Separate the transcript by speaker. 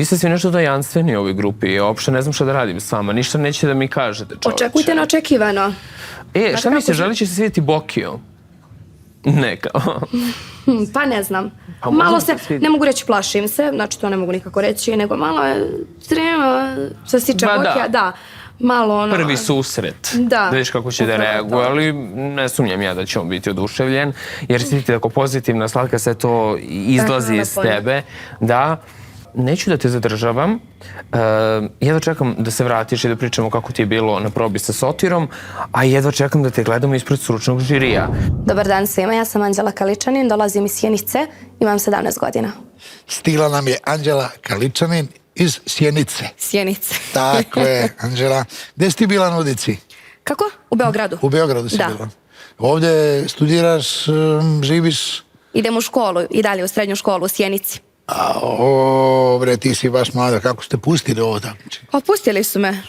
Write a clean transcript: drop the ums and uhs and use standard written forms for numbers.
Speaker 1: vi ste svi nešto dojanstveni u ovoj grupi. Ja uopšte ne znam šta da radim s vama. Ništa nećete da mi kažete, čoveče.
Speaker 2: Očekujte neočekivano.
Speaker 1: Šta misliš, želi će se svidjeti Bokio? Neka.
Speaker 2: Pa ne znam.
Speaker 1: Pa
Speaker 2: Malo
Speaker 1: možda
Speaker 2: se,
Speaker 1: se svidi.
Speaker 2: ne mogu reći plašim se, znači to ne mogu nikako reći, nego malo je strema, što se tiče
Speaker 1: Ba da.
Speaker 2: Bokija, da. Malo ono...
Speaker 1: Prvi susret.
Speaker 2: Da.
Speaker 1: Da vidiš kako će da
Speaker 2: Upravo
Speaker 1: reaguje,
Speaker 2: to.
Speaker 1: ali ne sumnjam ja da će on biti oduševljen, jer si vidite ako pozitivna slatka sve to izlazi
Speaker 2: Aha,
Speaker 1: iz
Speaker 2: napolje.
Speaker 1: tebe. Da. Neću da te zadržavam. Jedva čekam da se vratiš i da pričamo kako ti je bilo na probi sa Sotirom, a jedva čekam da te gledamo ispred stručnog žirija.
Speaker 2: Dobar dan svima, ja sam Anđela Kaličanin, dolazim iz Sjenice, imam 17 godina.
Speaker 3: Stigla nam je Anđela Kaličanin iz Sjenice.
Speaker 2: Sjenice.
Speaker 3: Tako je, Anđela. Gdje si ti bila na udici?
Speaker 2: Kako? U Beogradu.
Speaker 3: U Beogradu si
Speaker 2: Da.
Speaker 3: bila. Ovdje studiraš, živiš?
Speaker 2: Idem u školu i dalje u srednju školu u Sjenici.
Speaker 3: Bre, ti si baš mlada. Kako ste pustili ovo takmičenje?
Speaker 2: Opustili su me.